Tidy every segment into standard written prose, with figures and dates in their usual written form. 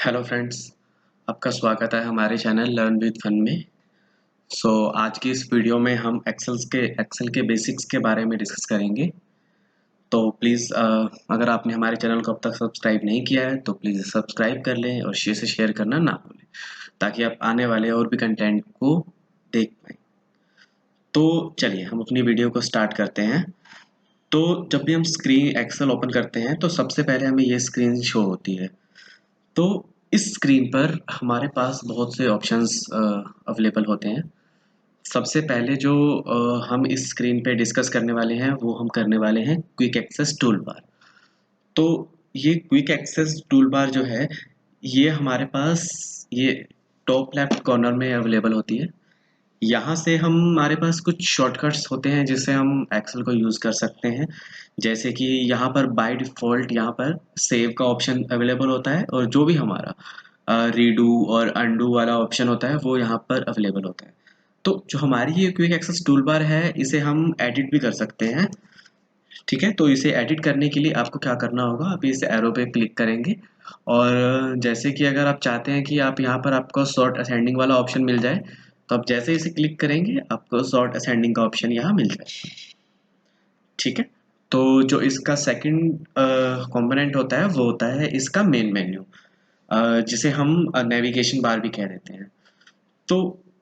Hello friends, आपका स्वागत है हमारे चैनल लर्न विद फन में। आज की इस वीडियो में हम एक्सेल के बेसिक्स के बारे में डिस्कस करेंगे। तो प्लीज़ अगर आपने हमारे चैनल को अब तक सब्सक्राइब नहीं किया है तो प्लीज़ सब्सक्राइब कर लें और शेयर करना ना भूलें, ताकि आप आने वाले और भी कंटेंट को देख पाएँ। तो चलिए हम अपनी वीडियो को स्टार्ट करते हैं। तो जब भी हम स्क्रीन एक्सेल ओपन करते हैं तो सबसे पहले हमें ये स्क्रीन शो होती है। तो इस स्क्रीन पर हमारे पास बहुत से ऑप्शंस अवेलेबल होते हैं। सबसे पहले जो हम इस स्क्रीन पे डिस्कस करने वाले हैं वो हम करने वाले हैं क्विक एक्सेस टूल बार। तो ये क्विक एक्सेस टूल बार जो है ये हमारे पास ये टॉप लेफ्ट कॉर्नर में अवेलेबल होती है। यहाँ से हमारे पास कुछ शॉर्टकट्स होते हैं जिससे हम एक्सेल को यूज़ कर सकते हैं। जैसे कि यहाँ पर बाय डिफ़ॉल्ट यहाँ पर सेव का ऑप्शन अवेलेबल होता है, और जो भी हमारा रीडू और अंडू वाला ऑप्शन होता है वो यहाँ पर अवेलेबल होता है। तो जो हमारी ये क्विक एक्सेस टूल बार है इसे हम एडिट भी कर सकते हैं। ठीक है, तो इसे एडिट करने के लिए आपको क्या करना होगा, आप इस एरो पे क्लिक करेंगे और जैसे कि अगर आप चाहते हैं कि आप यहाँ पर आपको सॉर्ट असेंडिंग वाला ऑप्शन मिल जाए, तो आप जैसे इसे क्लिक करेंगे आपको सॉर्ट असेंडिंग का ऑप्शन यहाँ मिल जाएगा। ठीक है, तो जो इसका सेकंड कंपोनेंट होता है वो होता है इसका मेन मेन्यू, जिसे हम नेविगेशन बार भी कह देते हैं। तो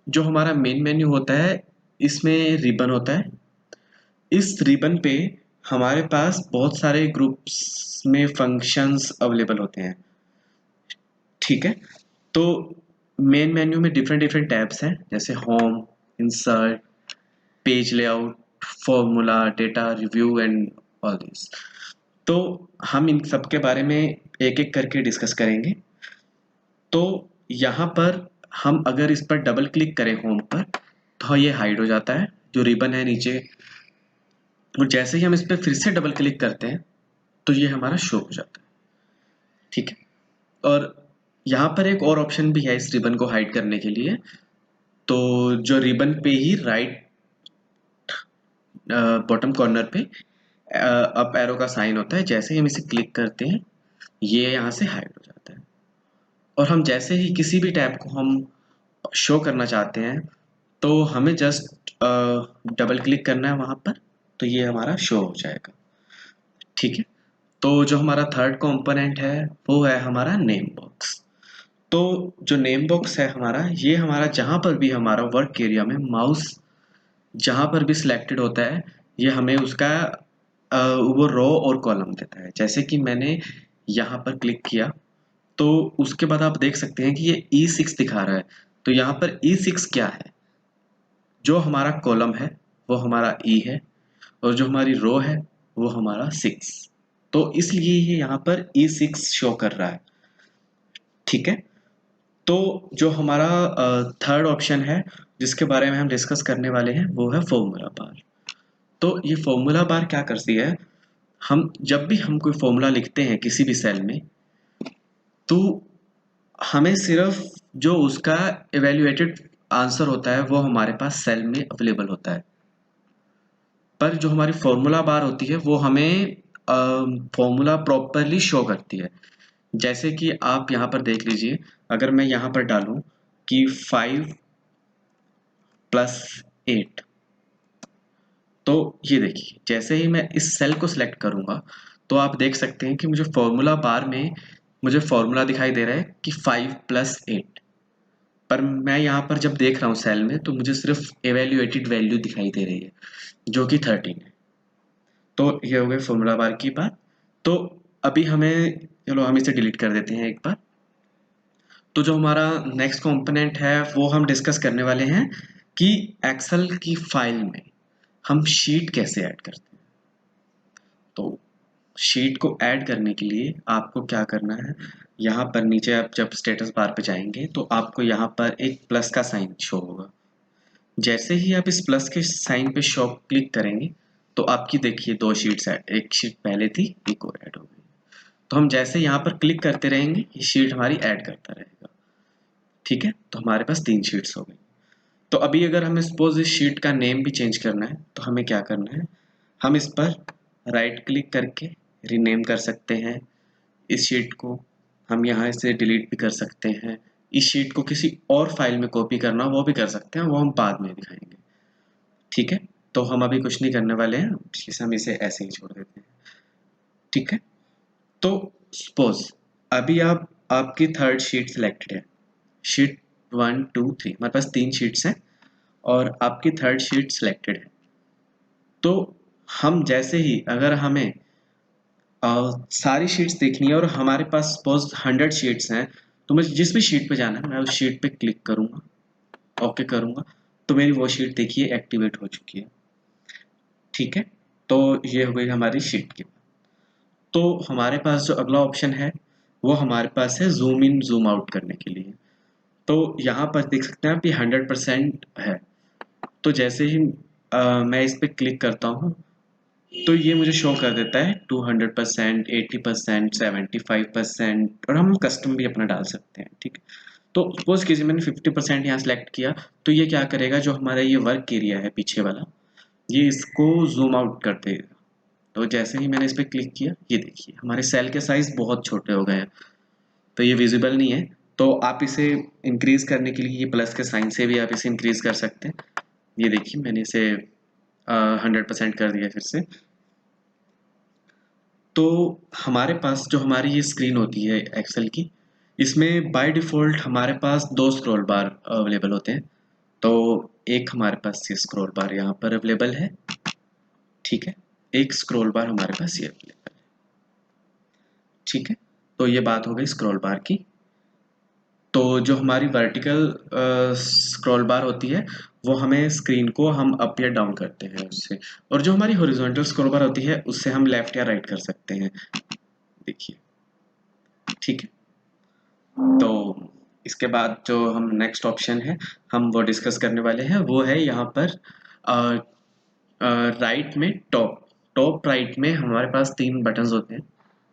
जो हमारा मेन मेन्यू होता है इसमें रिबन होता है। इस रिबन पे हमारे पास बहुत सारे ग्रुप्स में फंक्शंस अवेलेबल होते हैं। ठीक है, तो मेन मेन्यू में डिफरेंट डिफरेंट टैब्स हैं, जैसे home, insert, page layout, formula, data review and all this. तो हम इन सब के बारे में एक एक करके डिस्कस करेंगे। तो यहाँ पर हम अगर इस पर डबल क्लिक करें होम पर तो ये हाइड हो जाता है जो रिबन है नीचे, और जैसे ही हम इस पर फिर से डबल क्लिक करते हैं तो ये हमारा शो हो जाता है। ठीक है, और यहाँ पर एक और ऑप्शन भी है इस रिबन को हाइड करने के लिए। तो जो रिबन पे ही राइट बॉटम कॉर्नर पे अप एरो का साइन होता है, जैसे ही हम इसे क्लिक करते हैं ये यहाँ से हाइड हो जाता है। और हम जैसे ही किसी भी टैब को हम शो करना चाहते हैं तो हमें जस्ट डबल क्लिक करना है वहाँ पर, तो ये हमारा शो हो जाएगा। ठीक है, तो जो हमारा थर्ड कंपोनेंट है वो है हमारा नेम बॉक्स। तो जो नेम बॉक्स है हमारा, ये हमारा जहाँ पर भी हमारा वर्क एरिया में माउस जहाँ पर भी सिलेक्टेड होता है ये हमें उसका वो रो और कॉलम देता है। जैसे कि मैंने यहाँ पर क्लिक किया तो उसके बाद आप देख सकते हैं कि ये E6 दिखा रहा है। तो यहाँ पर E6 क्या है, जो हमारा कॉलम है वो हमारा E है और जो हमारी रो है वो हमारा 6। तो इसलिए ये यहाँ पर E6 शो कर रहा है। ठीक है, तो जो हमारा थर्ड ऑप्शन है जिसके बारे में हम डिस्कस करने वाले हैं वो है फॉर्मूला बार। तो ये फॉर्मूला बार क्या करती है, हम जब भी हम कोई फॉर्मूला लिखते हैं किसी भी सेल में तो हमें सिर्फ जो उसका इवेल्युएटेड आंसर होता है वो हमारे पास सेल में अवेलेबल होता है, पर जो हमारी फॉर्मूला बार होती है वो हमें फॉर्मूला प्रॉपरली शो करती है। जैसे कि आप यहाँ पर देख लीजिए, अगर मैं यहाँ पर डालूं कि 5 + 8, तो ये देखिए जैसे ही मैं इस सेल को सिलेक्ट करूंगा तो आप देख सकते हैं कि मुझे फॉर्मूला बार में मुझे फॉर्मूला दिखाई दे रहा है कि 5 + 8, पर मैं यहाँ पर जब देख रहा हूँ सेल में तो मुझे सिर्फ एवेल्युएटेड वैल्यू दिखाई दे रही है जो कि 13 है। तो ये हो गई फॉर्मूला बार की बात। तो अभी हमें, चलो हम इसे डिलीट कर देते हैं एक बार। तो जो हमारा नेक्स्ट कंपोनेंट है वो हम डिस्कस करने वाले हैं कि एक्सेल की फाइल में हम शीट कैसे ऐड करते हैं। तो शीट को ऐड करने के लिए आपको क्या करना है, यहाँ पर नीचे आप जब स्टेटस बार पे जाएंगे तो आपको यहाँ पर एक प्लस का साइन शो होगा। जैसे ही आप इस प्लस के साइन पे शो क्लिक करेंगे तो आपकी देखिए दो शीट्स ऐड, एक शीट पहले थी एक और ऐड हो गई। तो हम जैसे यहाँ पर क्लिक करते रहेंगे ये शीट हमारी ऐड करता रहेगा। ठीक है, तो हमारे पास 3 शीट्स हो गई। तो अभी अगर हमें सपोज इस शीट का नेम भी चेंज करना है तो हमें क्या करना है, हम इस पर राइट क्लिक करके रीनेम कर सकते हैं इस शीट को। हम यहाँ इसे डिलीट भी कर सकते हैं। इस शीट को किसी और फाइल में कॉपी करना वो भी कर सकते हैं, वो हम बाद में दिखाएंगे। ठीक है, तो हम अभी कुछ नहीं करने वाले हैं, हम इसे ऐसे ही छोड़ देते हैं। ठीक है, तो सपोज अभी आपकी थर्ड शीट सिलेक्टेड है, शीट 1 2 3, हमारे पास 3 शीट्स हैं और आपकी थर्ड शीट सिलेक्टेड है। तो हम जैसे ही अगर हमें सारी शीट्स देखनी है और हमारे पास सपोज 100 शीट्स हैं, तो मुझे जिस भी शीट पे जाना है मैं उस शीट पे क्लिक करूंगा, ओके करूंगा, तो मेरी वो शीट देखिए एक्टिवेट हो चुकी है। ठीक है, तो ये हो गई हमारी शीट की। तो हमारे पास जो अगला ऑप्शन है वो हमारे पास है जूम इन जूम आउट करने के लिए। तो यहाँ पर देख सकते हैं आप ये 100% है। तो जैसे ही मैं इस पर क्लिक करता हूँ तो ये मुझे शो कर देता है 200%, 80%, 75%, और हम कस्टम भी अपना डाल सकते हैं। ठीक है, तो सपोज कीजिए मैंने 50% यहाँ सेलेक्ट किया, तो ये क्या करेगा, जो हमारा ये वर्क एरिया है पीछे वाला, ये इसको जूम आउट कर देगा। तो जैसे ही मैंने इस पर क्लिक किया, ये देखिए हमारे सेल के साइज बहुत छोटे हो गए हैं, तो ये विजिबल नहीं है। तो आप इसे इंक्रीज करने के लिए ये प्लस के साइन से भी आप इसे इंक्रीज कर सकते हैं। ये देखिए मैंने इसे 100% कर दिया फिर से। तो हमारे पास जो हमारी ये स्क्रीन होती है एक्सेल की, इसमें बाय डिफ़ॉल्ट हमारे पास 2 स्क्रॉल बार अवेलेबल होते हैं। तो एक हमारे पास ये स्क्रॉल बार यहाँ पर अवेलेबल है। ठीक है, एक स्क्रॉल बार हमारे पास ये अवेलेबल है। ठीक है, तो ये बात हो गई स्क्रॉल बार की। तो जो हमारी वर्टिकल स्क्रॉल बार होती है वो हमें स्क्रीन को हम अप या डाउन करते हैं उससे, और जो हमारी हॉरिजॉन्टल स्क्रॉल बार होती है उससे हम लेफ्ट या राइट कर सकते हैं। देखिए, ठीक है, तो इसके बाद जो हम नेक्स्ट ऑप्शन है हम वो डिस्कस करने वाले हैं, वो है यहाँ पर राइट में टॉप राइट में हमारे पास 3 बटन्स होते हैं,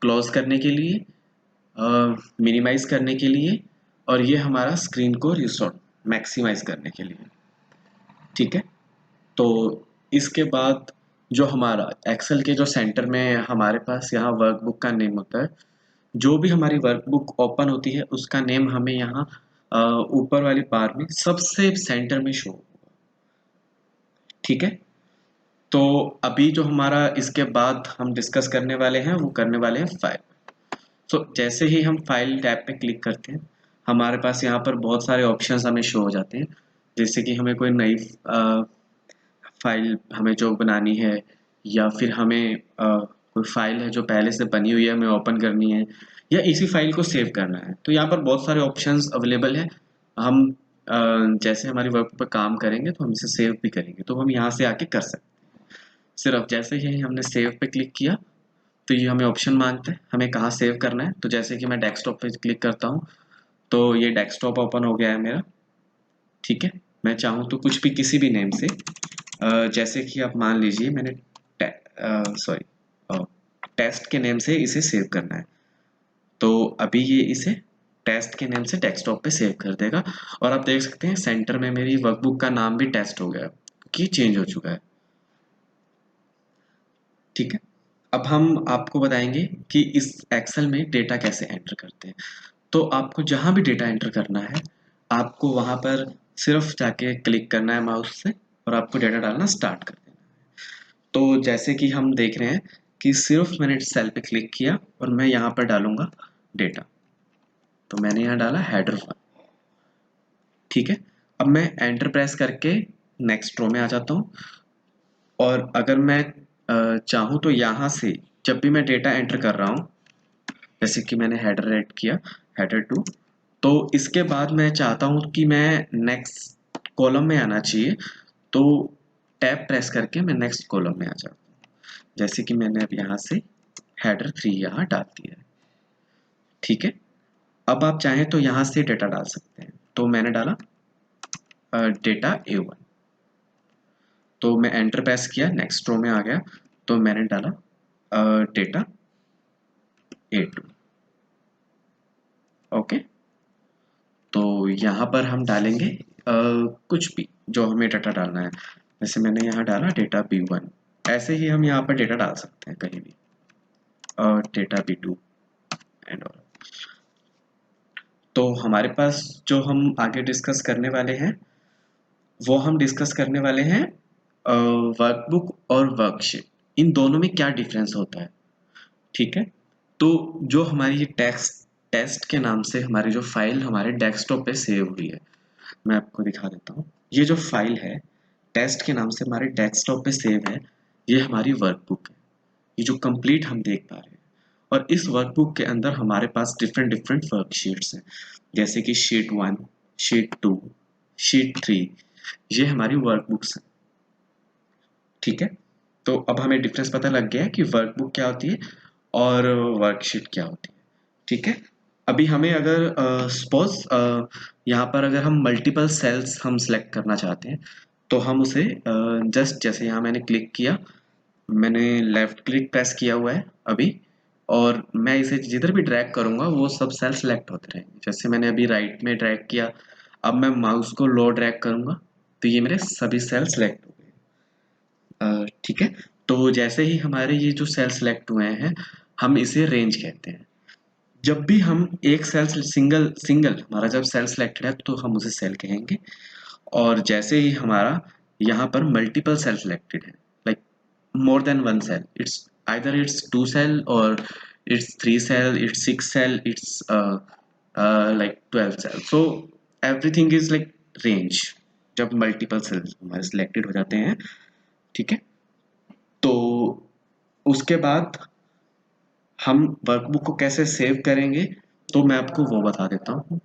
क्लोज करने के लिए, मिनिमाइज करने के लिए, और ये हमारा स्क्रीन को रिस्टोर मैक्सिमाइज करने के लिए। ठीक है, तो इसके बाद जो हमारा एक्सेल के जो सेंटर में हमारे पास यहाँ वर्कबुक का नेम होता है, जो भी हमारी वर्कबुक ओपन होती है उसका नेम हमें यहाँ ऊपर वाली बार में सबसे सेंटर में शो होगा। ठीक है, तो अभी जो हमारा इसके बाद हम डिस्कस करने वाले हैं वो करने वाले हैं फाइल। तो जैसे ही हम फाइल टैब पे क्लिक करते हैं, हमारे पास यहाँ पर बहुत सारे ऑप्शंस हमें शो हो जाते हैं। जैसे कि हमें कोई नई फाइल हमें जो बनानी है, या फिर हमें कोई फाइल है जो पहले से बनी हुई है हमें ओपन करनी है, या इसी फाइल को सेव करना है। तो यहाँ पर बहुत सारे ऑप्शंस अवेलेबल है। हम जैसे हमारी वर्क पर काम करेंगे तो हम इसे सेव भी करेंगे, तो हम यहाँ से आके कर सकते हैं। सिर्फ जैसे ही हमने सेव पे क्लिक किया तो ये हमें ऑप्शन मांगता है हमें कहाँ सेव करना है। तो जैसे कि मैं डेस्कटॉप पे क्लिक करता हूँ तो ये डेस्कटॉप ओपन हो गया है मेरा। ठीक है, मैं चाहूँ तो कुछ भी किसी भी नेम से, जैसे कि आप मान लीजिए मैंने टेस्ट के नेम से इसे सेव करना है, तो अभी ये इसे टेस्ट के नेम से डेस्कटॉप पे सेव कर देगा। और आप देख सकते हैं सेंटर में मेरी वर्कबुक का नाम भी टेस्ट हो गया क्योंकि चेंज हो चुका है। ठीक है, अब हम आपको बताएंगे कि इस एक्सेल में डेटा कैसे एंटर करते हैं। तो आपको जहाँ भी डेटा एंटर करना है आपको वहाँ पर सिर्फ जाके क्लिक करना है माउस से और आपको डेटा डालना स्टार्ट कर देना है। तो जैसे कि हम देख रहे हैं कि सिर्फ मैंने सेल पे क्लिक किया और मैं यहाँ पर डालूंगा डेटा, तो मैंने यहाँ डाला हेडर 1। ठीक है, अब मैं एंटर प्रेस करके नेक्स्ट रो में आ जाता हूँ, और अगर मैं चाहूँ तो यहाँ से जब भी मैं डेटा एंटर कर रहा हूँ, जैसे कि मैंने हेडर ऐड किया हेडर 2, तो इसके बाद मैं चाहता हूँ कि मैं नेक्स्ट कॉलम में आना चाहिए, तो टैब प्रेस करके मैं नेक्स्ट कॉलम में आ जाता हूँ। जैसे कि मैंने अब यहाँ से हेडर 3 यहाँ डाल दिया है। ठीक है, अब आप चाहें तो यहाँ से डेटा डाल सकते हैं, तो मैंने डाला डेटा A1, तो मैं एंटर प्रेस किया नेक्स्ट रो में आ गया, तो मैंने डाला डेटा A2। ओके, तो यहाँ पर हम डालेंगे कुछ भी जो हमें डाटा डालना है। जैसे मैंने यहाँ डाला डेटा B1, ऐसे ही हम यहाँ पर डेटा डाल सकते हैं कहीं भी, डेटा B2 एंड ऑल। तो हमारे पास जो हम आगे डिस्कस करने वाले हैं वो हम डिस्कस करने वाले हैं वर्कबुक और वर्कशीट, इन दोनों में क्या डिफरेंस होता है। ठीक है, तो जो हमारी ये टेस्ट के नाम से हमारी जो फाइल हमारे डेस्कटॉप पे सेव हुई है, मैं आपको दिखा देता हूँ। ये जो फाइल है टेस्ट के नाम से हमारे डेस्कटॉप पे सेव है, ये हमारी वर्कबुक है, ये जो कंप्लीट हम देख पा रहे हैं। और इस वर्कबुक के अंदर हमारे पास डिफरेंट डिफरेंट वर्कशीट्स हैं, जैसे कि शीट 1, शीट 2, शीट 3, ये हमारी वर्कबुक्स हैं। ठीक है, तो अब हमें डिफरेंस पता लग गया है कि वर्कबुक क्या होती है और वर्कशीट क्या होती है। ठीक है, अभी हमें अगर सपोज यहाँ पर अगर हम मल्टीपल सेल्स हम सेलेक्ट करना चाहते हैं, तो हम उसे जस्ट जैसे यहाँ मैंने क्लिक किया, मैंने लेफ्ट क्लिक प्रेस किया हुआ है अभी, और मैं इसे जिधर भी ड्रैग करूँगा वो सब सेल सेलेक्ट होते रहेंगे। जैसे मैंने अभी राइट में ड्रैग किया, अब मैं माउस को लो ड्रैग करूँगा तो ये मेरे सभी सेल सेलेक्ट हो गए। ठीक है, तो जैसे ही हमारे ये जो सेल सेलेक्ट हुए हैं, हम इसे रेंज कहते हैं। जब भी हम एक सेल सिंगल सिंगल हमारा जब सेल सेलेक्टेड है तो हम उसे सेल कहेंगे, और जैसे ही हमारा यहाँ पर मल्टीपल सेल सेलेक्टेड है, like more than one cell, it's either it's 2 cell or it's 3 cell, it's 6 cell, it's like 12 cell, so everything is like range जब multiple cells हमारे selected हो जाते हैं। ठीक है, तो उसके बाद हम वर्कबुक को कैसे सेव करेंगे, तो मैं आपको वो बता देता हूँ।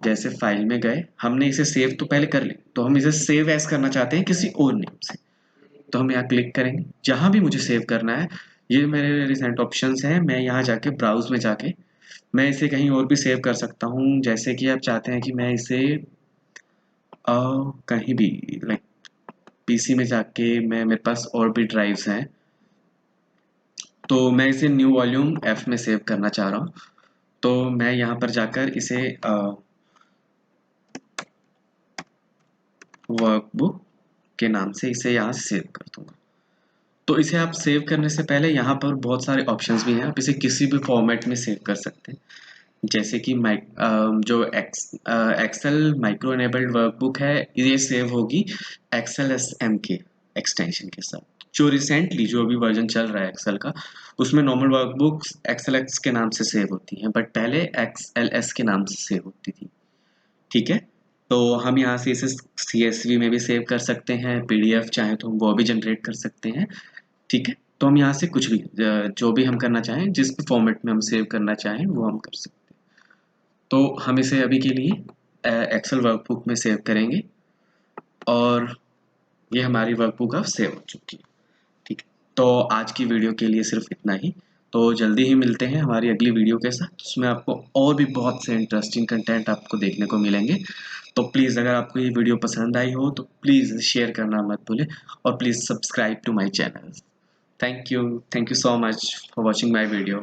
जैसे फाइल में गए, हमने इसे सेव तो पहले कर लिया, तो हम इसे सेव एज करना चाहते हैं किसी और नेम से, तो हम यहाँ क्लिक करेंगे जहाँ भी मुझे सेव करना है। ये मेरे रिसेंट ऑप्शंस हैं, मैं यहाँ जाके ब्राउज में जाके मैं इसे कहीं और भी सेव कर सकता हूँ। जैसे कि आप चाहते हैं कि मैं इसे कहीं भी लाइक पीसी में जाके मेरे पास और भी ड्राइव्स हैं, तो मैं इसे न्यू वॉल्यूम एफ में सेव करना चाह रहा हूँ, तो मैं यहाँ पर जाकर इसे वर्कबुक के नाम से इसे यहाँ से सेव कर दूंगा। तो इसे आप सेव करने से पहले यहाँ पर बहुत सारे ऑप्शंस भी हैं, आप इसे किसी भी फॉर्मेट में सेव कर सकते हैं। जैसे कि जो एक्सेल माइक्रो इनेबल्ड वर्कबुक है, ये सेव होगी एक्सेल एस एम के एक्सटेंशन के साथ। जो रिसेंटली जो अभी वर्जन चल रहा है एक्सेल का, उसमें नॉर्मल वर्कबुक्स एक्सेल एक्स के नाम से सेव होती हैं, बट पहले एक्सेल एस के नाम से सेव होती थी। ठीक है, तो हम यहाँ से इसे CSV में भी सेव कर सकते हैं, PDF चाहे तो हम वो भी जनरेट कर सकते हैं। ठीक है, तो हम यहाँ से कुछ भी जो भी हम करना चाहें, जिस भी फॉर्मेट में हम सेव करना चाहें वो हम कर सकते हैं। तो हम इसे अभी के लिए एक्सेल वर्कबुक में सेव करेंगे, और ये हमारी वर्कबुक अब सेव हो चुकी है। ठीक है, तो आज की वीडियो के लिए सिर्फ इतना ही। तो जल्दी ही मिलते हैं हमारी अगली वीडियो के साथ, उसमें आपको और भी बहुत से इंटरेस्टिंग कंटेंट आपको देखने को मिलेंगे। तो प्लीज़ अगर आपको ये वीडियो पसंद आई हो तो प्लीज़ शेयर करना मत भूलें, और please subscribe to my channel. Thank you so much for watching my video.